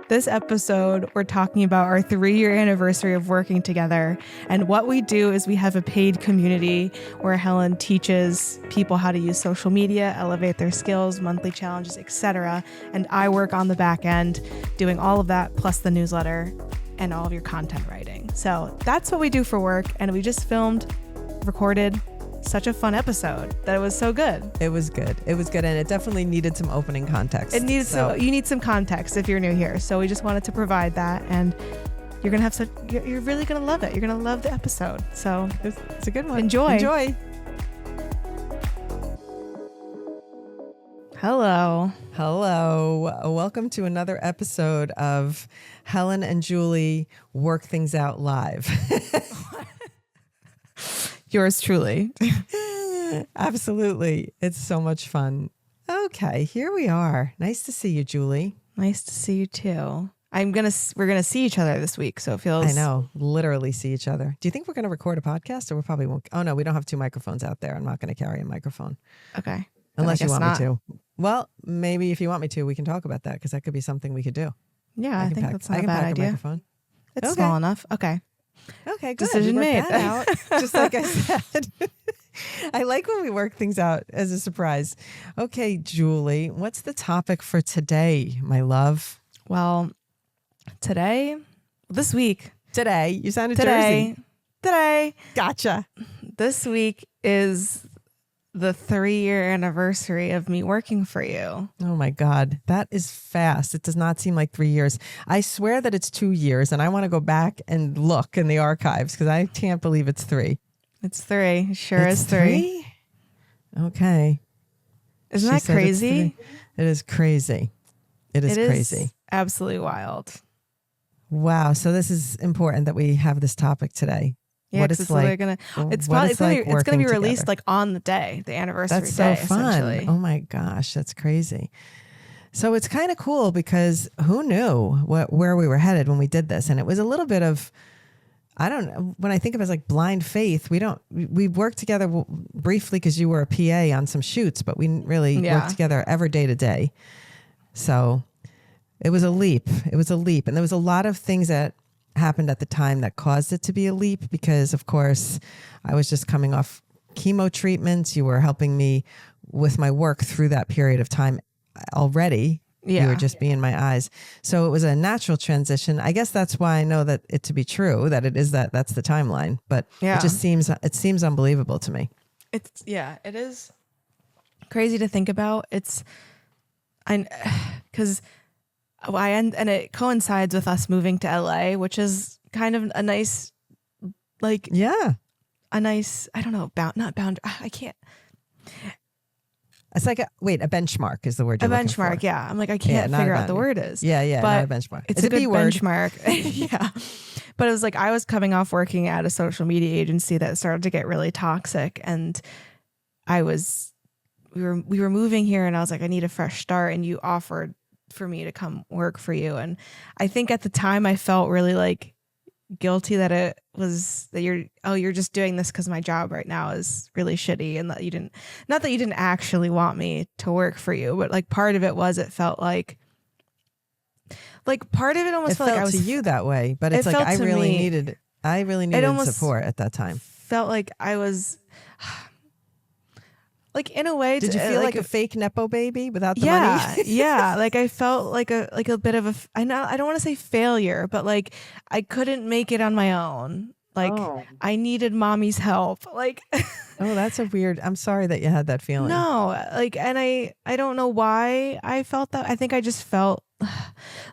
This episode, we're talking about our 3-year anniversary of working together. And what we do is we have a paid community where Helen teaches people how to use social media, elevate their skills, monthly challenges, etc. And I work on the back end doing all of that, plus the newsletter and all of your content writing. So that's what we do for work. And we just recorded such a fun episode that it was so good. It was good. It was good. And it definitely needed some opening context. It needs you need some context if you're new here. So we just wanted to provide that, and you're going to have you're really going to love it. You're going to love the episode. So it's a good one. Enjoy. Hello. Welcome to another episode of Helen and Julie Work Things Out Live. Yours truly. Absolutely. It's so much fun. Okay, here we are. Nice to see you, Julie. Nice to see you too. We're going to see each other this week, so it feels... I know, literally see each other. Do you think we're going to record a podcast, or we probably won't? Oh no, we don't have 2 microphones out there. I'm not going to carry a microphone. Okay. Unless you want me to. Well, maybe if you want me to, we can talk about that, because that could be something we could do. Yeah, I think that's not a bad pack idea. A microphone. It's small enough. Okay. Okay, good. Decision made. Out, just like I said. I like when we work things out as a surprise. Okay, Julie, what's the topic for today, my love? Well, this week. Today, you sounded Jersey. Today. Gotcha. This week is the 3-year anniversary of me working for you. Oh my God. That is fast. It does not seem like 3 years. I swear that it's 2 years, and I want to go back and look in the archives because I can't believe it's 3. It's 3. Sure is 3. Okay. Isn't that crazy? It is crazy. It is crazy. Absolutely wild. Wow. So this is important that we have this topic today. Yeah, what it's like. It's going to be released like on the day, the anniversary day. That's so fun. Oh my gosh, that's crazy. So it's kind of cool because who knew where we were headed when we did this, and it was a little bit of, I don't know, when I think of it as like blind faith. We worked together briefly because you were a PA on some shoots, but we didn't really work together ever day to day. So it was a leap. And there was a lot of things that happened at the time that caused it to be a leap because, of course, I was just coming off chemo treatments. You were helping me with my work through that period of time already. Yeah. You were just being my eyes. So it was a natural transition. I guess that's why I know that it to be true, that it is that's the timeline. But it just seems unbelievable to me. It is crazy to think about. And it coincides with us moving to LA, which is kind of a nice, I don't know, not bound. I can't. It's like a benchmark is the word you're looking for. A benchmark, yeah. I'm like, I can't figure out the word is. Yeah, but not a benchmark. It's a good benchmark. Yeah. But it was like, I was coming off working at a social media agency that started to get really toxic. And we were moving here, and I was like, I need a fresh start. And you offered for me to come work for you. And I think at the time I felt really like guilty that you're just doing this because my job right now is really shitty, and that you didn't actually want me to work for you, but like part of it felt like part of it almost felt like I was to you that way, but it's like I really needed support at that time. Felt like I was like, in a way, did you feel like a fake Nepo baby without the money? Yeah. Like I felt like a bit of I don't want to say failure, but like I couldn't make it on my own. Like I needed mommy's help. Like, oh, that's a weird. I'm sorry that you had that feeling. No, like, and I don't know why I felt that. I think I just felt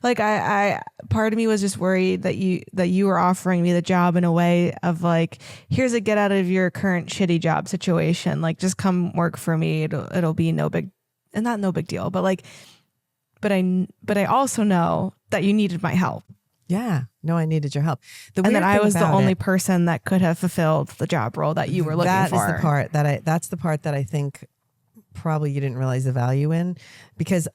like I part of me was just worried that you were offering me the job in a way of like, here's a get out of your current shitty job situation. Like, just come work for me. It'll be no big deal. But like, but I also know that you needed my help. Yeah. No, I needed your help. And then I was the only person that could have fulfilled the job role that you were looking for. That's the part that I think probably you didn't realize the value in, because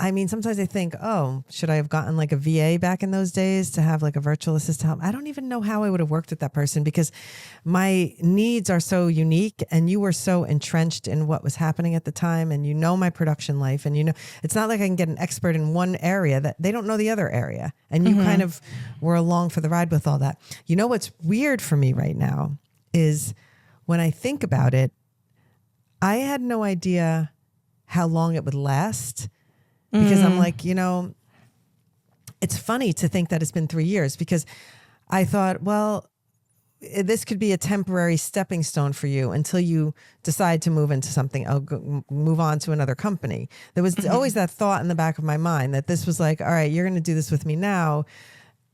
I mean, sometimes I think, oh, should I have gotten like a VA back in those days to have like a virtual assistant help? I don't even know how I would have worked with that person because my needs are so unique and you were so entrenched in what was happening at the time. And you know my production life, and you know, it's not like I can get an expert in one area that they don't know the other area. And you kind of were along for the ride with all that. You know, what's weird for me right now is when I think about it, I had no idea how long it would last. Because I'm like, you know, it's funny to think that it's been 3 years because I thought, well, this could be a temporary stepping stone for you until you decide to move into something, move on to another company. There was always that thought in the back of my mind that this was like, all right, you're going to do this with me now,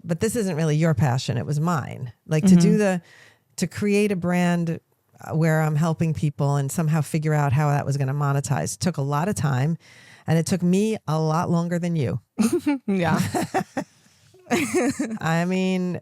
but this isn't really your passion. It was mine. Like to create a brand where I'm helping people and somehow figure out how that was going to monetize took a lot of time. And it took me a lot longer than you. Yeah. I mean,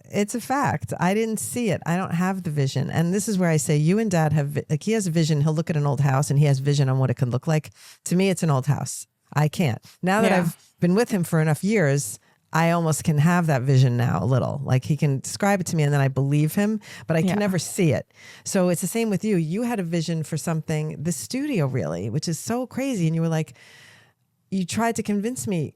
it's a fact. I didn't see it. I don't have the vision. And this is where I say you and Dad have, like, he has a vision. He'll look at an old house and he has vision on what it could look like. To me, it's an old house. I can't. Now that I've been with him for enough years, I almost can have that vision now a little. Like he can describe it to me and then I believe him, but I can never see it. So it's the same with you. You had a vision for something, the studio really, which is so crazy. And you were like, you tried to convince me.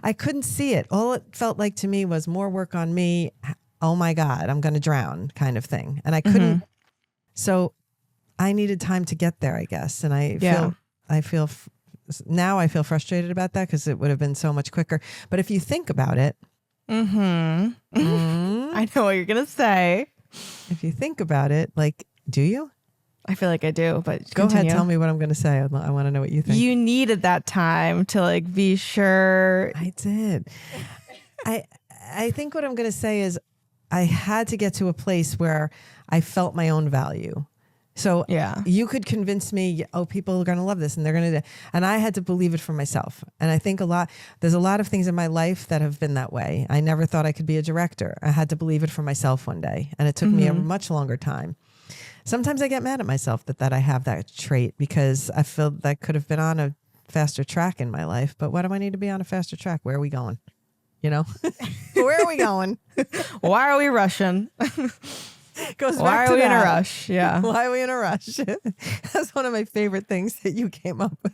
I couldn't see it. All it felt like to me was more work on me. Oh my God, I'm going to drown kind of thing. And I couldn't. So I needed time to get there, I guess. And now I feel frustrated about that because it would have been so much quicker. But if you think about it, I know what you're going to say. If you think about it, like, do you? I feel like I do, but go ahead. Tell me what I'm going to say. I want to know what you think. You needed that time to like be sure. I did. I think what I'm going to say is I had to get to a place where I felt my own value. So you could convince me, oh, people are going to love this and they're going to, and I had to believe it for myself. And I think there's a lot of things in my life that have been that way. I never thought I could be a director. I had to believe it for myself one day. And it took me a much longer time. Sometimes I get mad at myself that I have that trait because I feel that could have been on a faster track in my life. But why do I need to be on a faster track? Where are we going? You know, where are we going? Why are we rushing? Why are we in a rush? Yeah. Why are we in a rush? That's one of my favorite things that you came up with.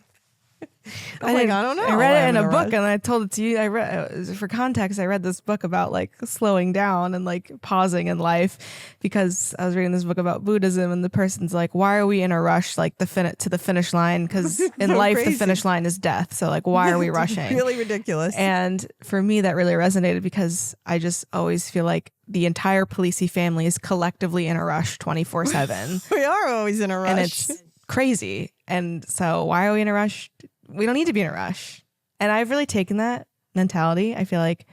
I don't know. I read it in a book and I told it to you. I read, for context, I read this book about like slowing down and like pausing in life because I was reading this book about Buddhism and the person's like, why are we in a rush like to the finish line? Because in life, crazy. The finish line is death. So like, why are we rushing? Really ridiculous. And for me, that really resonated because I just always feel like the entire Polisi family is collectively in a rush 24/7. We are always in a rush. And it's crazy. And so why are we in a rush? We don't need to be in a rush. And I've really taken that mentality, I feel like,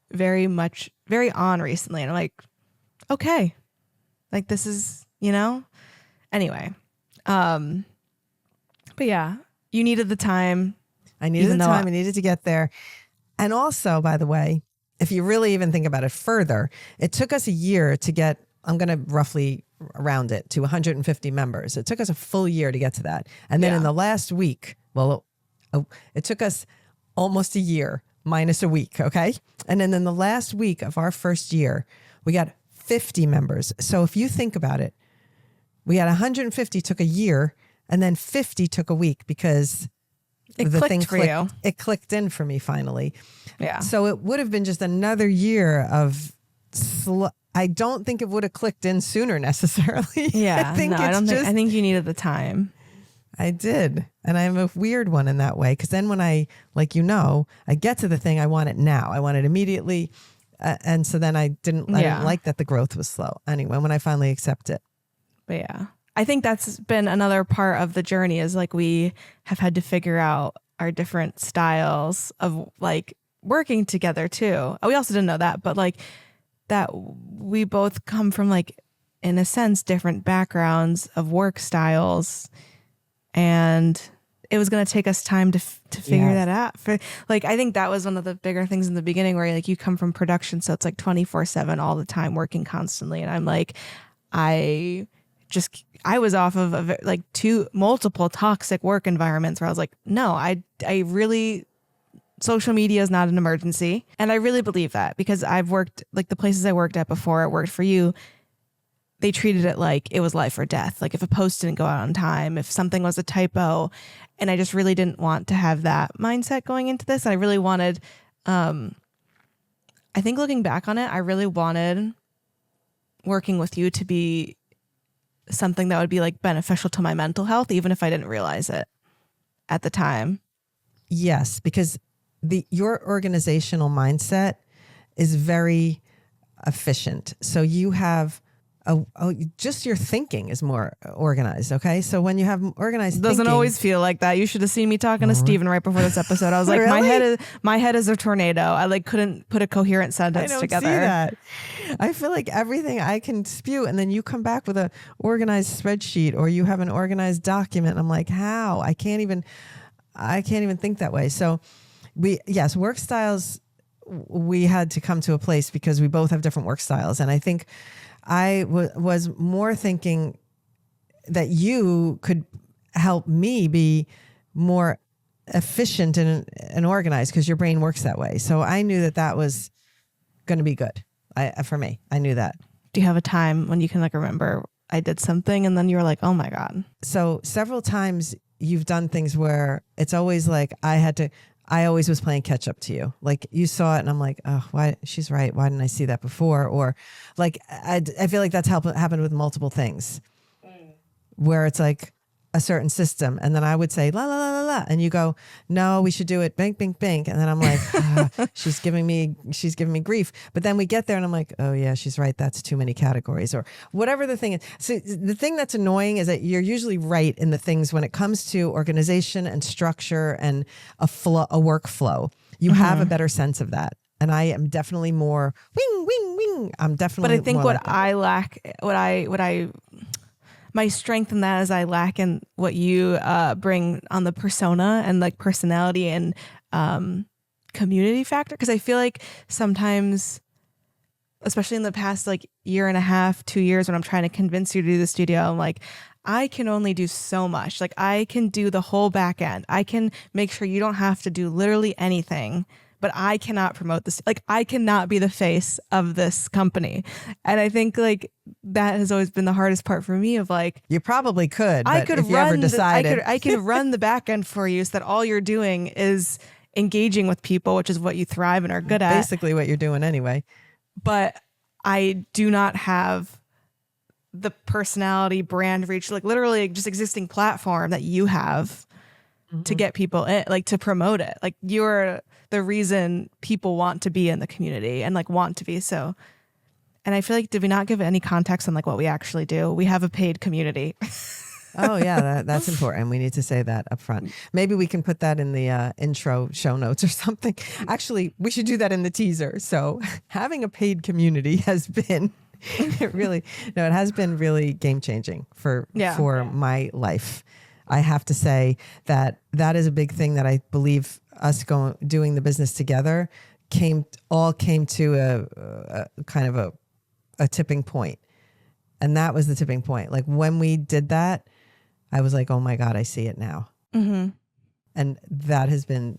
very on recently. And I'm like, okay, like this is, anyway. But yeah, you needed the time. I needed the time. I needed to get there. And also, by the way, if you really even think about it further, it took us a year to get, I'm going to roughly round it to 150 members. It took us a full year to get to that. And then in the last week, it took us almost a year minus a week. Okay. And then in the last week of our first year, we got 50 members. So if you think about it, we had 150 took a year and then 50 took a week because it clicked for you. It clicked in for me finally. Yeah. So it would have been just another year of I don't think it would have clicked in sooner necessarily. Yeah. I think you needed the time. I did. And I'm a weird one in that way. Because then when I get to the thing, I want it now. I want it immediately. And so then I didn't like that the growth was slow. Anyway, when I finally accept it. But yeah, I think that's been another part of the journey is like we have had to figure out our different styles of like working together too. We also didn't know that, but like that we both come from like, in a sense, different backgrounds of work styles. And it was going to take us time to figure that out. I think that was one of the bigger things in the beginning where like you come from production. So it's like 24/7 all the time working constantly. And I'm like, I I was off of like multiple toxic work environments where I was like, no, I really, social media is not an emergency. And I really believe that because I've worked, like the places I worked at before I worked for you, they treated it like it was life or death. Like if a post didn't go out on time, if something was a typo, and I just really didn't want to have that mindset going into this. I really wanted, I think looking back on it, I really wanted working with you to be something that would be like beneficial to my mental health, even if I didn't realize it at the time. Yes, because your organizational mindset is very efficient. So you have just your thinking is more organized. Okay. So when you have organized doesn't thinking, always feel like that. You should have seen me talking to Steven right before this episode. I was like, Really? my head is a tornado. I like couldn't put a coherent sentence I don't together. see that. I feel like everything I can spew, and then you come back with a organized spreadsheet or you have an organized document. And I'm like, how? I can't even think that way. So work styles, we had to come to a place because we both have different work styles. And I think I was more thinking that you could help me be more efficient and organized because your brain works that way. So I knew that was going to be good. For me, I knew that. Do you have a time when you can like remember I did something and then you were like, oh my God? So several times you've done things where it's always like I always was playing catch up to you. Like you saw it and I'm like, oh, why? She's right. Why didn't I see that before? Or like, I feel like that's happened with multiple things where it's like a certain system. And then I would say, la, la, la, la, la. And you go, no, we should do it. Bink, bink, bink. And then I'm like, she's giving me grief. But then we get there and I'm like, oh yeah, she's right. That's too many categories or whatever the thing is. So the thing that's annoying is that you're usually right in the things when it comes to organization and structure and a workflow. You have a better sense of that. And I am definitely more wing, wing, wing. I'm definitely. But I think what I lack, my strength in that is I lack in what you bring on the persona and like personality and community factor. Because I feel like sometimes, especially in the past like year and a half, 2 years, when I'm trying to convince you to do the studio, I'm like, I can only do so much. Like I can do the whole back end. I can make sure you don't have to do literally anything. But I cannot promote this. Like I cannot be the face of this company. And I think like that has always been the hardest part for me of like, you probably could, I could if you ever decided. I could run the back end for you so that all you're doing is engaging with people, which is what you thrive and are good at. Basically what you're doing anyway. But I do not have the personality, brand reach, like literally just existing platform that you have to get people in, like to promote it. Like you're the reason people want to be in the community and like want to be so. And I feel like, did we not give any context on like what we actually do? We have a paid community. Oh yeah, that's important. We need to say that up front. Maybe we can put that in the intro show notes or something. Actually, we should do that in the teaser. So having a paid community has been it has been really game changing for my life. I have to say that is a big thing that I believe us doing the business together came to a kind of a tipping point. And that was the tipping point. Like when we did that, I was like, oh my God, I see it now. Mm-hmm. And that it's been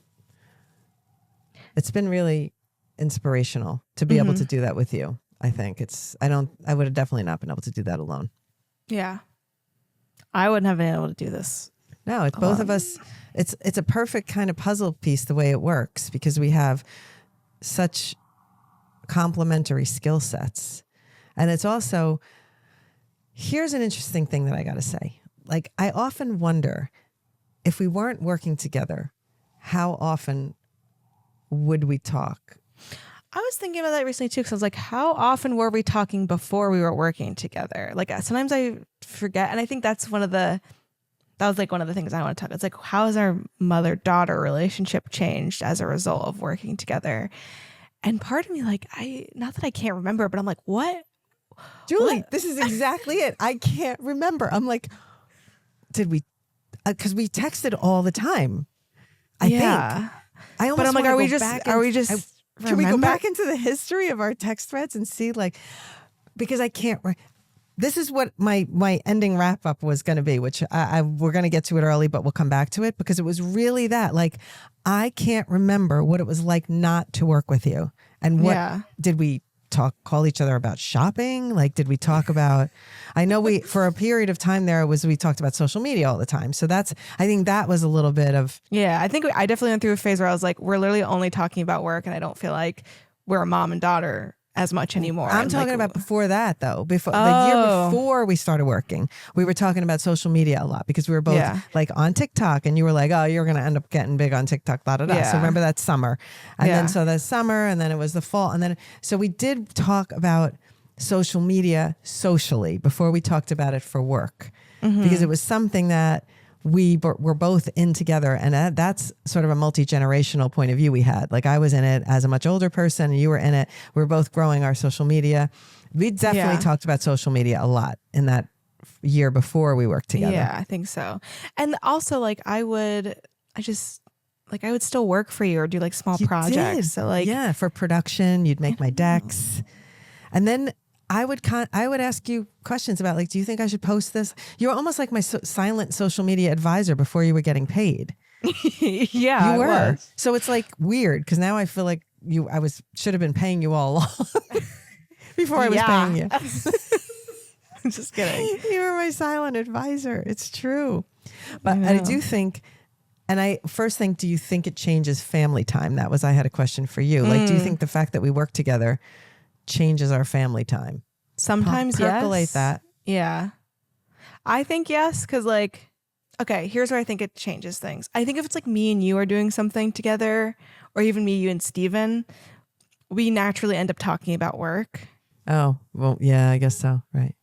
really inspirational to be able to do that with you. I think I would have definitely not been able to do that alone. Yeah. I wouldn't have been able to do this. No, it's both of us. It's a perfect kind of puzzle piece the way it works because we have such complementary skill sets. And it's also, here's an interesting thing that I got to say. Like, I often wonder if we weren't working together, how often would we talk? I was thinking about that recently too, because I was like, how often were we talking before we were working together? Like sometimes I forget. And I think that was like one of the things I want to talk about. It's like, how has our mother-daughter relationship changed as a result of working together? And part of me, like, not that I can't remember, but I'm like, what? Julie, what? This is exactly it. I can't remember. I'm like, did we, because we texted all the time. I think. But I'm like, are we just can we go back into the history of our text threads and see, like, because I can't, this is what my ending wrap up was going to be, which we're going to get to it early, but we'll come back to it because it was really that, like, I can't remember what it was like not to work with you. And what did we call each other about shopping? Like, did we talk about, I know for a period of time there we talked about social media all the time. So I think that was a little bit of. Yeah. I think I definitely went through a phase where I was like, we're literally only talking about work. And I don't feel like we're a mom and daughter as much anymore. I'm talking about before that though. The year before we started working, we were talking about social media a lot because we were both like on TikTok, and you were like, oh, you're going to end up getting big on TikTok, da da da. So remember that summer. And then so the summer, and then it was the fall. And then, so we did talk about social media socially before we talked about it for work, because it was something that we were both in together. And that's sort of a multi-generational point of view we had. Like, I was in it as a much older person and you were in it. We were both growing our social media. We definitely talked about social media a lot in that year before we worked together. Yeah, I think so. And also, like, I would still work for you or do like small projects. Did. So like, for production, you'd make my decks. And then I would ask you questions about, like, do you think I should post this? You were almost like my silent social media advisor before you were getting paid. Yeah, you were. So it's like weird because now I feel like should have been paying you all along before I was paying you. I'm just kidding. You were my silent advisor. It's true. But I do think, and I first think, do you think it changes family time? I had a question for you. Like, do you think the fact that we work together changes our family time? Sometimes percolate yes. that. Yeah. I think yes, because like, okay, here's where I think it changes things. I think if it's like me and you are doing something together, or even me, you and Steven, we naturally end up talking about work. Oh, well, yeah, I guess so. Right.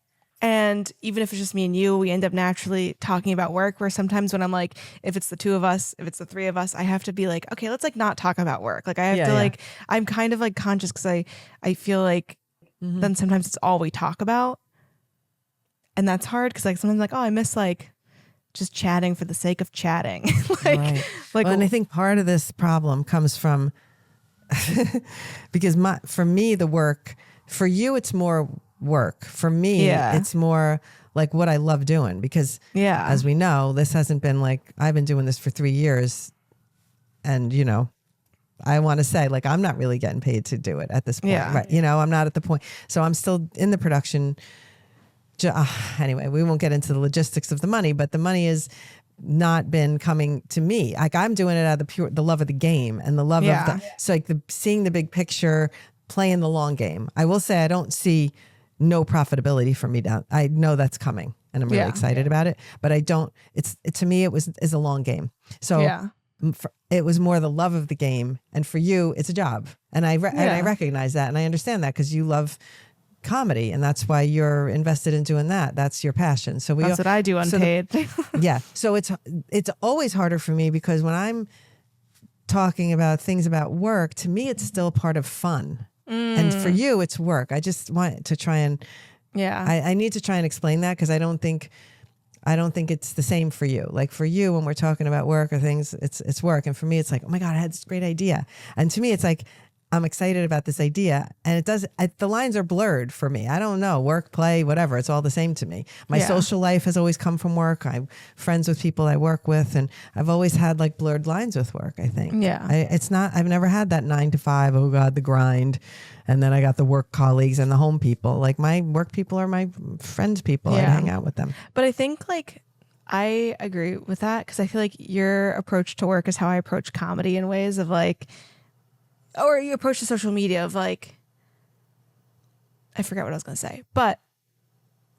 And even if it's just me and you, we end up naturally talking about work, where sometimes when I'm like, if it's the two of us, if it's the three of us, I have to be like, okay, let's like not talk about work. Like I have to like, I'm kind of like conscious because I feel like then sometimes it's all we talk about. And that's hard because like sometimes like, oh, I miss like just chatting for the sake of chatting. And I think part of this problem comes from, because for me, the work, for you, it's more work. For me, it's more like what I love doing, because as we know, this hasn't been like, I've been doing this for 3 years, and I want to say, like, I'm not really getting paid to do it at this point. Right? I'm not at the point. So I'm still in the production. Anyway, we won't get into the logistics of the money, but the money has not been coming to me. Like, I'm doing it out of the love of the game and the love of so like seeing the big picture, playing the long game. I will say I don't see no profitability for me down. I know that's coming and I'm really excited about it, but I don't, to me, is a long game. So it was more the love of the game. And for you, it's a job. And I recognize that. And I understand that because you love comedy and that's why you're invested in doing that. That's your passion. So that's what I do unpaid. So it's always harder for me because when I'm talking about things about work, to me, it's still part of fun. And for you, it's work. I just want to try and, I need to try and explain that because I don't think it's the same for you. Like for you, when we're talking about work or things, it's work. And for me, it's like, oh my God, I had this great idea. And to me, it's like, I'm excited about this idea. And the lines are blurred for me. I don't know, work, play, whatever. It's all the same to me. My social life has always come from work. I'm friends with people I work with. And I've always had like blurred lines with work, I think. Yeah. I've never had that 9 to 5, oh God, the grind. And then I got the work colleagues and the home people. Like my work people are my friends people. I hang out with them. But I think like, I agree with that because I feel like your approach to work is how I approach comedy in ways of like, or you approach the social media of like, I forgot what I was going to say, but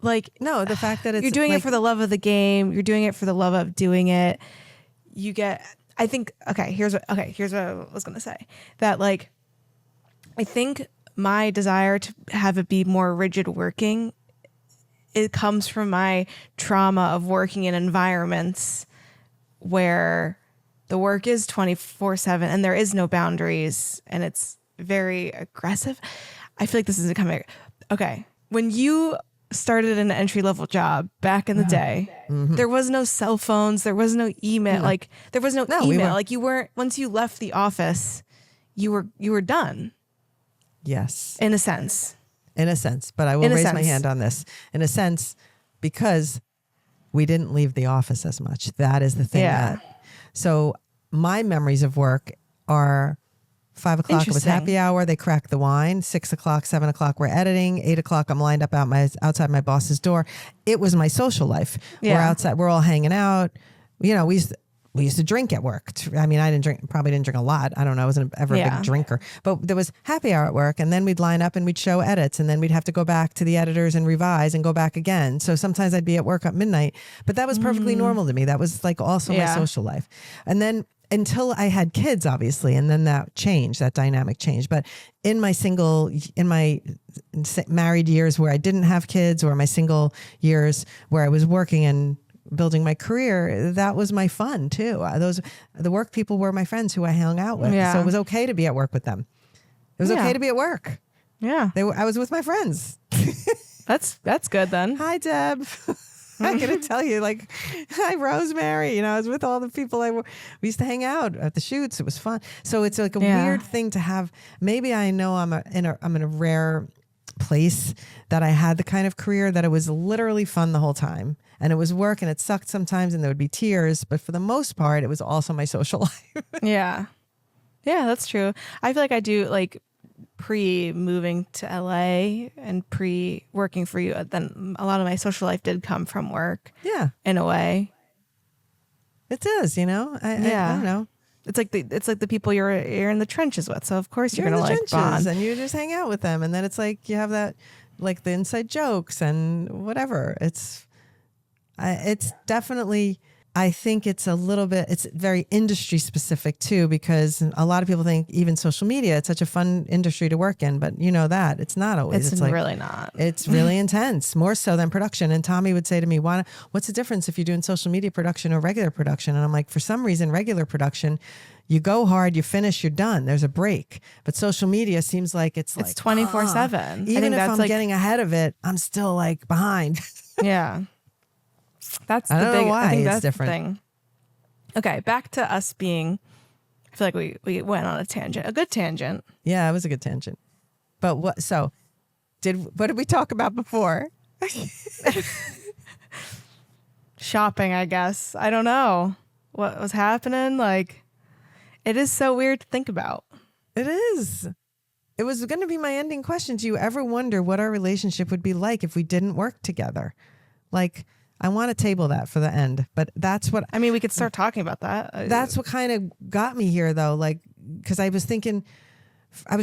like, no, the fact that you're doing it for the love of the game. You're doing it for the love of doing it. You get, I think, here's what I was going to say, that like, I think my desire to have it be more rigid working, it comes from my trauma of working in environments where the work is 24/7 and there is no boundaries and it's very aggressive. I feel like this isn't coming. Okay. When you started an entry-level job back in the day, there was no cell phones. There was no email. No. Like there was no email. Like you weren't, once you left the office, you were done. Yes. In a sense. In a sense, but I will In a raise my sense. hand on this. In a sense, because we didn't leave the office as much. That is the thing. Yeah. So my memories of work are 5 o'clock, it was Interesting. happy hour. They cracked the wine. 6 o'clock, 7 o'clock, we're editing. 8 o'clock, I'm lined up outside my boss's door. It was my social life. Yeah. We're outside. We're all hanging out. You know, we used to drink at work. I mean, probably didn't drink a lot. I don't know. I wasn't ever a big drinker, but there was happy hour at work, and then we'd line up and we'd show edits, and then we'd have to go back to the editors and revise and go back again. So sometimes I'd be at work at midnight, but that was perfectly normal to me. That was like also my social life. And then until I had kids, obviously, and then that dynamic changed. But in my married years where I didn't have kids, or my single years where I was working and building my career, that was my fun too. The work people were my friends who I hung out with. Yeah. So it was okay to be at work with them. It was okay to be at work. Yeah. I was with my friends. That's good then. Hi, Deb. I'm going to tell you, like, hi, Rosemary. You know, I was with all the people we used to hang out at the shoots. It was fun. So it's like a weird thing to have. Maybe I know I'm in a rare place that I had the kind of career that it was literally fun the whole time, and it was work, and it sucked sometimes, and there would be tears, but for the most part it was also my social life. Yeah that's true. I feel like I do, like, pre-moving to LA and pre-working for you, then a lot of my social life did come from work. Yeah, in a way it does. You know, I don't know. It's like the people you're in the trenches with, so of course you're gonna in the like bond, and you just hang out with them, and then it's like you have that, like, the inside jokes and whatever. It's definitely, I think it's very industry specific too, because a lot of people think even social media, it's such a fun industry to work in, but you know that it's not always. it's like, really not. It's really intense, more so than production. And Tommy would say to me, what's the difference if you're doing social media production or regular production? And I'm like, for some reason, regular production, you go hard, you finish, you're done. There's a break. But social media seems like it's 24/7. Even if I'm getting ahead of it, I'm still like behind. Yeah. That's I the don't know big. why I think it's that's different. the thing. Okay, back to us being. I feel like we went on a tangent, a good tangent. Yeah, it was a good tangent. But what did we talk about before? Shopping, I guess. I don't know what was happening. Like, it is so weird to think about. It is. It was going to be my ending question. Do you ever wonder what our relationship would be like if we didn't work together? Like, I want to table that for the end, but that's what I mean, we could start talking about that. That's what kind of got me here, though. Like, because I was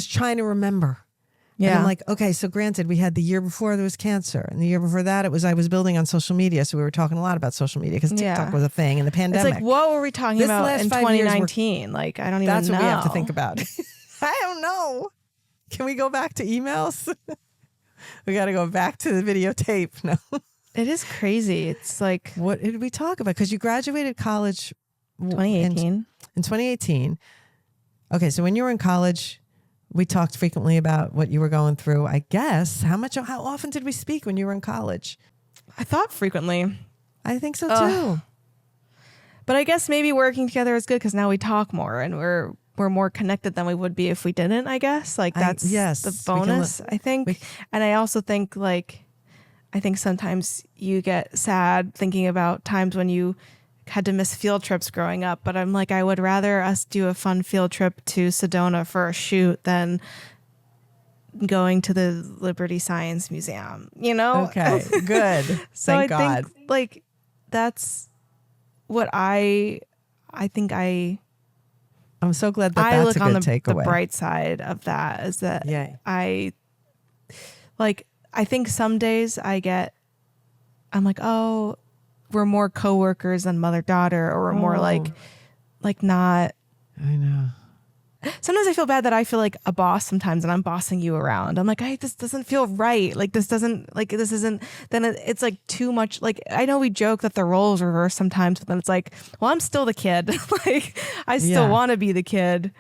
trying to remember. Yeah. And I'm like, okay, so granted, we had the year before there was cancer, and the year before that I was building on social media, so we were talking a lot about social media because TikTok was a thing, and the pandemic. It's like, what were we talking about in 2019? Like, I don't even know. That's what we have to think about. I don't know. Can we go back to emails? We got to go back to the videotape. No. It is crazy. It's like, what did we talk about? Because you graduated college 2018. In 2018. Okay, so when you were in college, we talked frequently about what you were going through. I guess how often did we speak when you were in college? I thought frequently. I think so too. But I guess maybe working together is good because now we talk more and we're more connected than we would be if we didn't. I guess like that's the bonus. I think, and I also think I think sometimes you get sad thinking about times when you had to miss field trips growing up, but I'm like, I would rather us do a fun field trip to Sedona for a shoot than going to the Liberty Science Museum, you know? Okay, good. So Thank God. think like that's what I'm so glad that that's a good takeaway. The bright side of that is that I think some days I'm like, oh, we're more coworkers than mother-daughter, or we're more like not. I know. Sometimes I feel bad that I feel like a boss sometimes and I'm bossing you around. I'm like, this doesn't feel right. Like this isn't, then it's like too much. Like, I know we joke that the roles reverse sometimes, but then it's like, well, I'm still the kid. Like I still want to be the kid.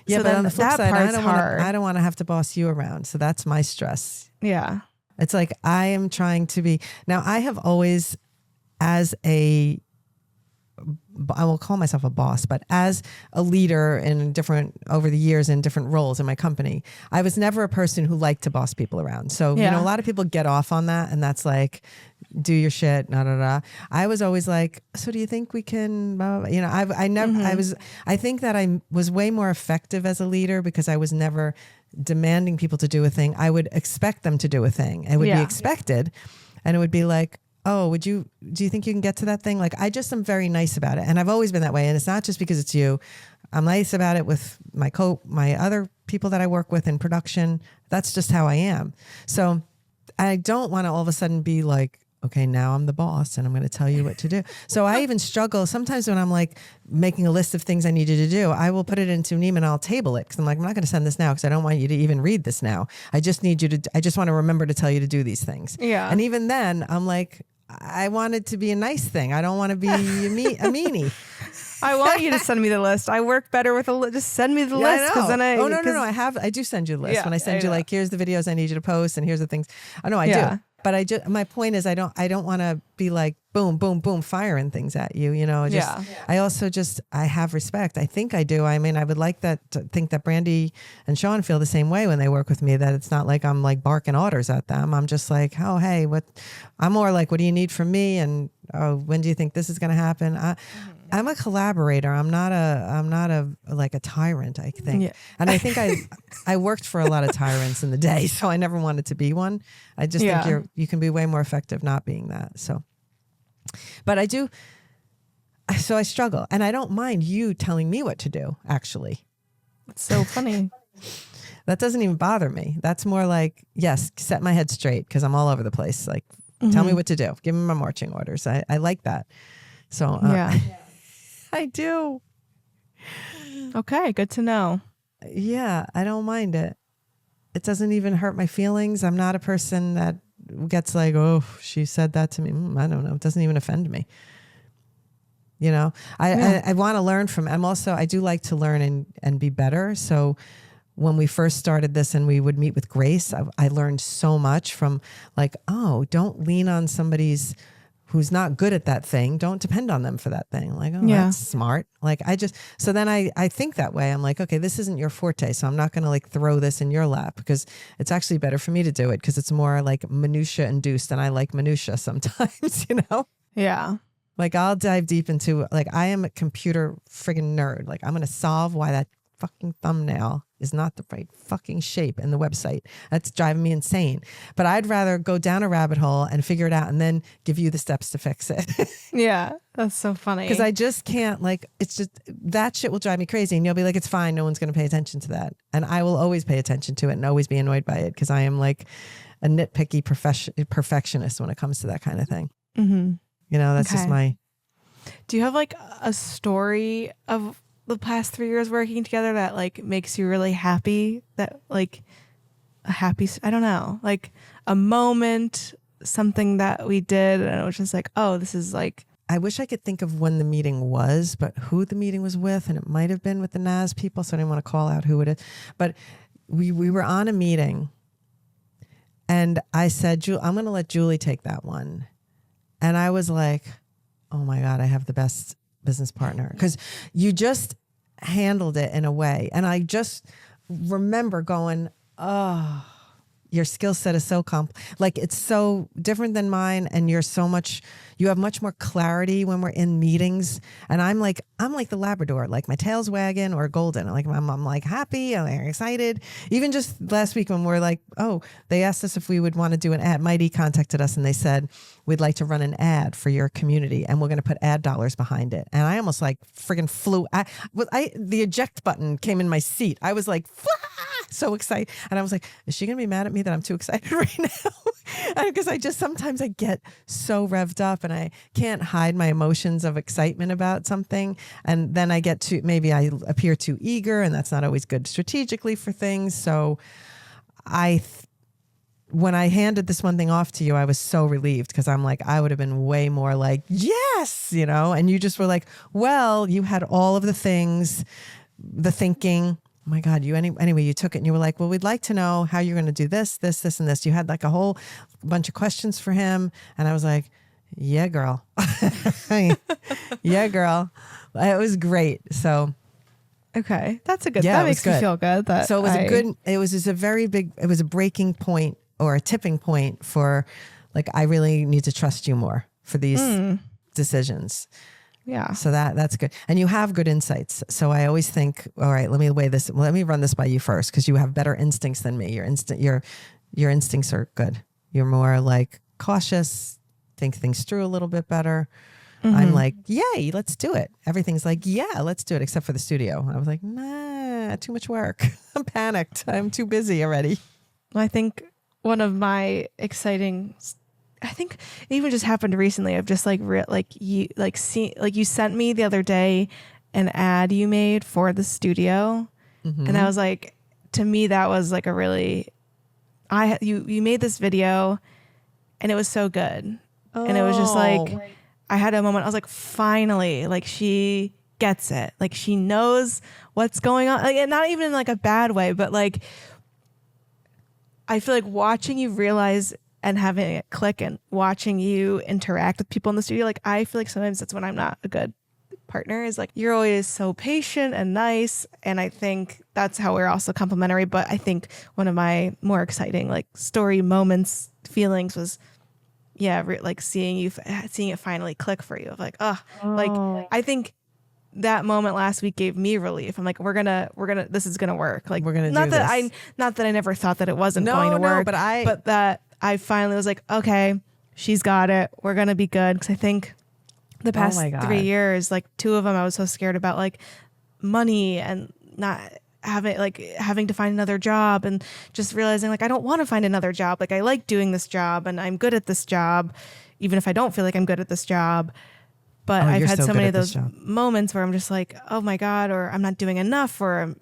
Yeah, so but on the flip side, I don't want to have to boss you around. So that's my stress. Yeah. It's like I am trying to be. Now, I have always, as a I will call myself a boss, but as a leader over the years in different roles in my company, I was never a person who liked to boss people around. So, a lot of people get off on that, and that's like, do your shit, da, da, da. I was always like, so do you think we can, I never, I think that I was way more effective as a leader because I was never demanding people to do a thing. I would expect them to do a thing. It would be expected, and it would be like, oh, do you think you can get to that thing? Like, I just am very nice about it. And I've always been that way. And it's not just because it's you. I'm nice about it with my other people that I work with in production. That's just how I am. So I don't want to all of a sudden be like, okay, now I'm the boss and I'm going to tell you what to do. So I even struggle sometimes when I'm like making a list of things I need you to do. I will put it into an email and I'll table it because I'm like, I'm not going to send this now because I don't want you to even read this now. I just want to remember to tell you to do these things. Yeah. And even then I'm like, I want it to be a nice thing. I don't want to be a meanie. I want you to send me the list. I work better with just send me the list because then no. I do send you the list when I send you like, here's the videos I need you to post and here's the things. I know I do. But my point is I don't want to be like boom, boom, boom, firing things at you. I also I have respect. I think I do. I mean, I would like to think that Brandy and Sean feel the same way when they work with me, that it's not like I'm like barking orders at them. I'm just like, oh, hey, I'm more like, what do you need from me? And when do you think this is going to happen? I'm a collaborator. I'm not a like a tyrant, I think. Yeah. And I think I worked for a lot of tyrants in the day, so I never wanted to be one. I just think you can be way more effective not being that. So, but I do. So I struggle, and I don't mind you telling me what to do. Actually, it's so funny. That doesn't even bother me. That's more like, yes, set my head straight because I'm all over the place. Like, tell me what to do. Give me my marching orders. I like that. So I do. Okay, good to know. Yeah, I don't mind it. It doesn't even hurt my feelings. I'm not a person that gets like, oh, she said that to me. I don't know. It doesn't even offend me. I want to learn from. I do like to learn and be better. So when we first started this and we would meet with Grace, I learned so much from like, oh, don't lean on somebody's who's not good at that thing. Don't depend on them for that thing. Like, oh, that's smart. Like so then I think that way. I'm like, okay, this isn't your forte. So I'm not going to like throw this in your lap because it's actually better for me to do it because it's more like minutia induced and I like minutia sometimes, Yeah. Like I'll dive deep into like, I am a computer friggin' nerd. Like I'm going to solve why that fucking thumbnail is not the right fucking shape in the website. That's driving me insane. But I'd rather go down a rabbit hole and figure it out and then give you the steps to fix it. Yeah, that's so funny. Because I just can't it's just, that shit will drive me crazy. And you'll be like, it's fine. No one's going to pay attention to that. And I will always pay attention to it and always be annoyed by it because I am like a nitpicky perfectionist when it comes to that kind of thing. Mm-hmm. That's just my... Do you have like a story of the past 3 years working together that like makes you really happy, that like I don't know, like a moment, something that we did and it was just like, oh, this is like, I wish I could think of when the meeting was, but who the meeting was with, and it might have been with the NAS people, so I didn't want to call out who it is. But we were on a meeting and I said, I'm going to let Julie take that one. And I was like, oh my God, I have the best business partner, because you just handled it in a way. And I just remember going, oh, your skill set is so like it's so different than mine. And you have much more clarity when we're in meetings. And I'm like the Labrador, like my tail's wagging or golden. Like I'm like happy, I'm excited. Even just last week when we're like, oh, they asked us if we would want to do an ad. Mighty contacted us and they said, we'd like to run an ad for your community and we're going to put ad dollars behind it. And I almost like friggin' flew. The eject button came in my seat. I was like, so excited. And I was like, is she going to be mad at me that I'm too excited right now? Because sometimes I get so revved up and I can't hide my emotions of excitement about something. And then maybe I appear too eager, and that's not always good strategically for things. So when I handed this one thing off to you, I was so relieved, because I'm like, I would have been way more like, yes, and you just were like, well, you had all of the things, the thinking. Oh my God, anyway, you took it and you were like, well, we'd like to know how you're going to do this, this, this, and this. You had like a whole bunch of questions for him. And I was like, Yeah, girl. Yeah, girl. It was great. So Okay. That's a good, yeah, that it was makes me good. feel good. That So it was a good, it was just a very big, it was a breaking point or a tipping point for like, I really need to trust you more for these decisions. Yeah. So that's good. And you have good insights. So I always think, all right, let me run this by you first, because you have better instincts than me. Your instincts are good. You're more like cautious, think things through a little bit better. I'm like, yay, let's do it. Everything's like, yeah, let's do it, except for the studio. I was like, nah, too much work. I'm panicked. I'm too busy already. I think one of my exciting, I think it even just happened recently. I've just you sent me the other day an ad you made for the studio, and I was like, to me that was like a really, you made this video, and it was so good, and it was just like, I had a moment. I was like, finally, like she gets it, like she knows what's going on, like, and not even in like a bad way, but like I feel like watching you realize and having it click and watching you interact with people in the studio, like I feel like sometimes that's when I'm not a good partner, is like you're always so patient and nice, and I think that's how we're also complementary. But I think one of my more exciting like story moments, feelings was like seeing it finally click for you, of like like I think that moment last week gave me relief. I'm like, we're gonna this is gonna work, like We're gonna not do that this. not that I never thought that it wasn't going to work, but that I finally was like, okay, she's got it, we're gonna be good. Because I think the past 3 years, like 2 of them I was so scared about, like money and not having to find another job, and just realizing like I don't want to find another job. Like I like doing this job and I'm good at this job, even if I don't feel like I'm good at this job. But I've had so many of those moments where I'm just like, oh my God, or I'm not doing enough, or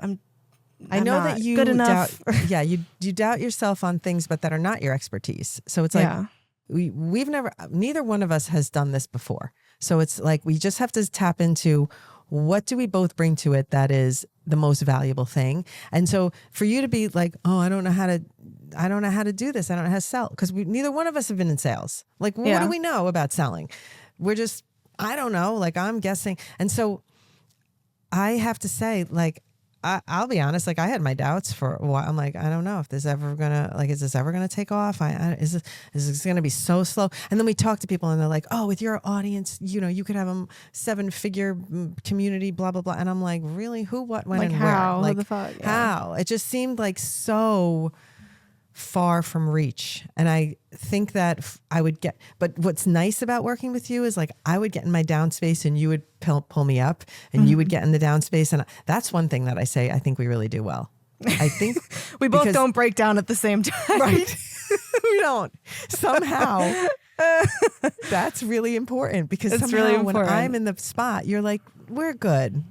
I know that you good enough. You doubt yourself on things, but that are not your expertise. So it's like neither one of us has done this before. So it's like we just have to tap into what do we both bring to it that is the most valuable thing. And so for you to be like, oh, I don't know how to do this, I don't know how to sell, because neither one of us have been in sales. Like, what do we know about selling? We're just, I don't know, like I'm guessing. And so I have to say, like, I'll be honest, like I had my doubts for a while. I'm like, I don't know if this ever gonna, like, is this ever gonna take off? Is this gonna be so slow? And then we talk to people and they're like, oh, with your audience, you could have a 7-figure community, blah, blah, blah. And I'm like, really? Who, what, when, like and how? where? Like the fuck? how? It just seemed like so far from reach. And I think that I would get, but what's nice about working with you is like, I would get in my down space and you would pull me up, and you would get in the down space. And that's one thing that I say, I think we really do well. I think we both don't break down at the same time. Right. We don't. Somehow that's really important, because it's somehow really important. When I'm in the spot, you're like, we're good.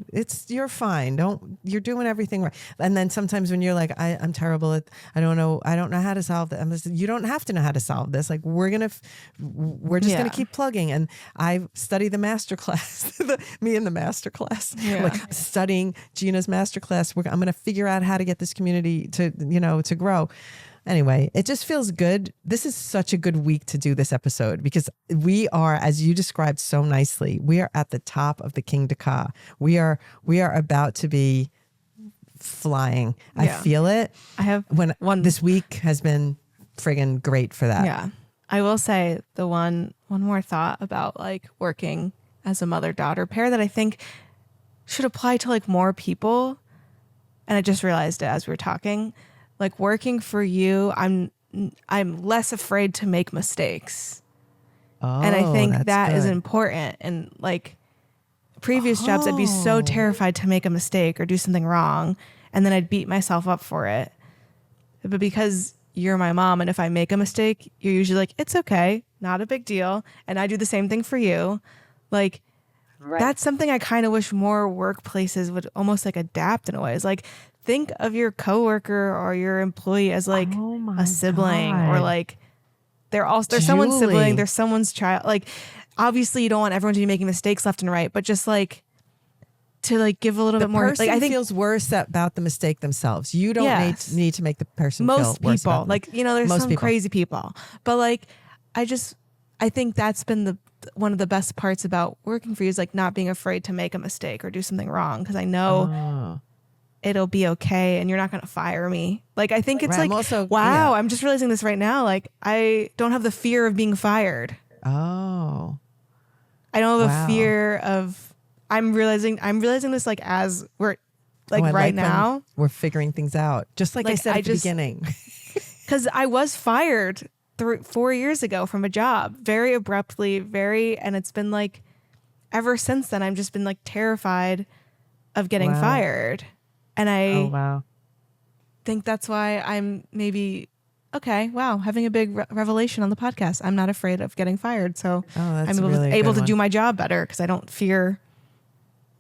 You're fine. You're doing everything right. And then sometimes when you're like, I'm terrible at, I don't know how to solve that. I'm just, you don't have to know how to solve this. Like we're just going to keep plugging. And I study the master class, me in the master class, like studying Gina's master class. I'm going to figure out how to get this community to grow. Anyway, it just feels good. This is such a good week to do this episode, because we are, as you described so nicely, we are at the top of the King Dakar. We are about to be flying. I feel it. I have this week has been friggin' great for that. Yeah. I will say the one more thought about like working as a mother-daughter pair that I think should apply to like more people. And I just realized it as we were talking. Like working for you, I'm less afraid to make mistakes. Oh, and I think that good. is important. And like previous jobs, I'd be so terrified to make a mistake or do something wrong, and then I'd beat myself up for it. But because you're my mom, and if I make a mistake, you're usually like, it's okay, not a big deal. And I do the same thing for you. Like, that's something I kind of wish more workplaces would almost like adapt in a way. It's like, think of your coworker or your employee as like a sibling, or like they're someone's sibling, they're someone's child. Like, obviously you don't want everyone to be making mistakes left and right, but just like to like give a little bit more. Like, I think feels worse about the mistake themselves. You don't need to make the person feel worse. Most people, like, there's some crazy people, but like, I think that's been one of the best parts about working for you is like not being afraid to make a mistake or do something wrong. Because I know it'll be okay and you're not going to fire me. Like, I think it's like, wow, I'm just realizing this right now. Like, I don't have the fear of being fired. Oh. I don't have a fear of, I'm realizing this like as we're like now. We're figuring things out. Just like I said at the beginning. Because I was fired 4 years ago from a job very abruptly, and it's been like, ever since then, I've just been like terrified of getting fired. And I think that's why I'm maybe, having a big revelation on the podcast. I'm not afraid of getting fired. So I'm able to do my job better because I don't fear.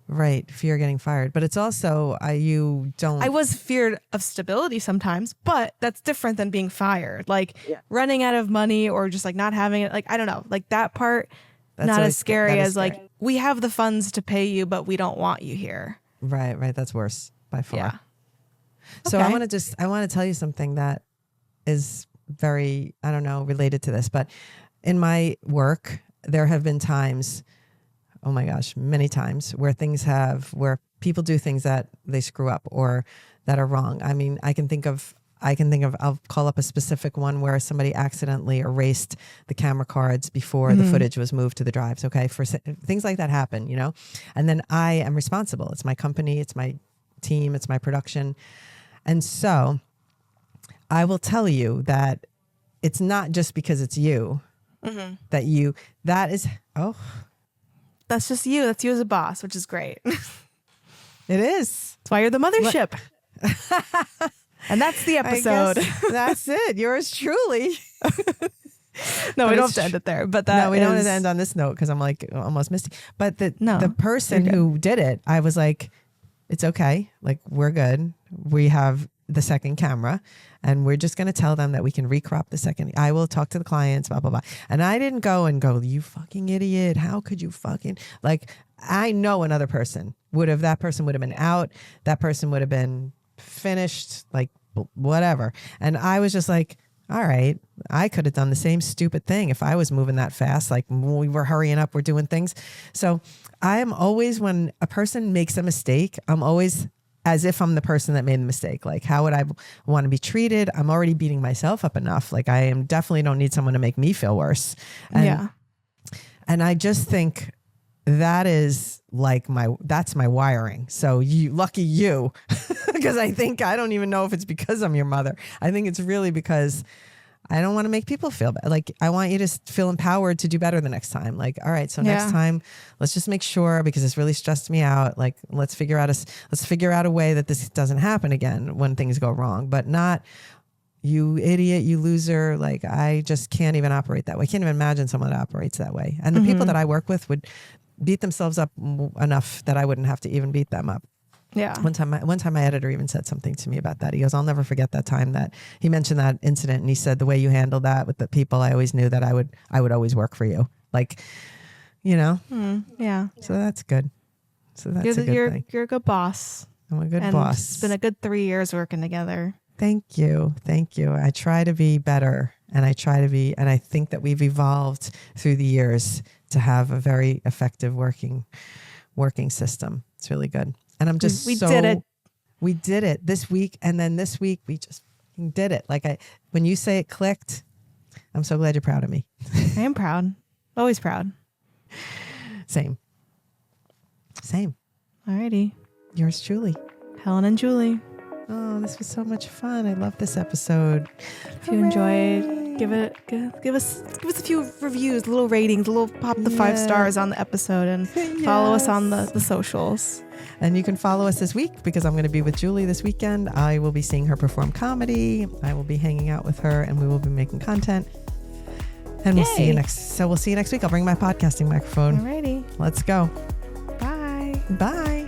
Right. Fear getting fired. But it's also, I was feared of stability sometimes, but that's different than being fired. Like running out of money or just like not having it. Like, I don't know, like that part, not as scary as like, we have the funds to pay you, but we don't want you here. Right. That's worse. By far. Yeah. So I want to tell you something that is very, I don't know, related to this, but in my work, there have been times, oh my gosh, many times where people do things that they screw up or that are wrong. I mean, I can think of, I'll call up a specific one where somebody accidentally erased the camera cards before the footage was moved to the drives. Okay. Things like that happen, you know, and then I am responsible. It's my company. It's my team, it's my production. And so I will tell you that it's not just because it's you that's just you. That's you as a boss, which is great. It is. That's why you're the mothership. And that's the episode. That's it. Yours truly. No, we don't have to end it there. But we don't have to end on this note because I'm like almost misty. But the person who did it, I was like, it's okay. Like, we're good. We have the second camera and we're just going to tell them that we can recrop the second. I will talk to the clients, blah, blah, blah. And I didn't go, you fucking idiot. How could you fucking, like, I know another person that person would have been out. That person would have been finished, like whatever. And I was just like, all right, I could have done the same stupid thing if I was moving that fast. Like, we were hurrying up, we're doing things. So I am always, when a person makes a mistake, I'm always as if I'm the person that made the mistake. Like, how would I want to be treated? I'm already beating myself up enough. Like, I definitely don't need someone to make me feel worse. And I just think that is like that's my wiring. So lucky you, because I don't even know if it's because I'm your mother. I think it's really because I don't want to make people feel bad. Like, I want you to feel empowered to do better the next time. Like, all right, so next time, let's just make sure, because this really stressed me out. Like, let's figure out a way that this doesn't happen again when things go wrong, but not, you idiot, you loser. Like, I just can't even operate that way. I can't even imagine someone that operates that way. And the people that I work with would beat themselves up enough that I wouldn't have to even beat them up. Yeah. One time my editor even said something to me about that. He goes, I'll never forget that time that he mentioned that incident. And he said, the way you handled that with the people, I always knew that I would always work for you. Like, you know? Yeah. So that's good. So that's a good thing. You're a good boss. I'm a good boss. It's been a good 3 years working together. Thank you. Thank you. I try to be better and I think that we've evolved through the years to have a very effective working system. It's really good. And I'm just we did it. We did it this week. And then this week we just did it. Like, when you say it clicked, I'm so glad you're proud of me. I am proud. Always proud. Same. Alrighty. Yours truly. Helen and Julie. Oh, this was so much fun. I love this episode. If you enjoyed, give us a few reviews, little ratings, pop the 5 stars on the episode, and follow us on the socials. And you can follow us this week because I'm going to be with Julie this weekend. I will be seeing her perform comedy. I will be hanging out with her and we will be making content. And we'll see you next week. I'll bring my podcasting microphone. Alrighty. Let's go. Bye. Bye.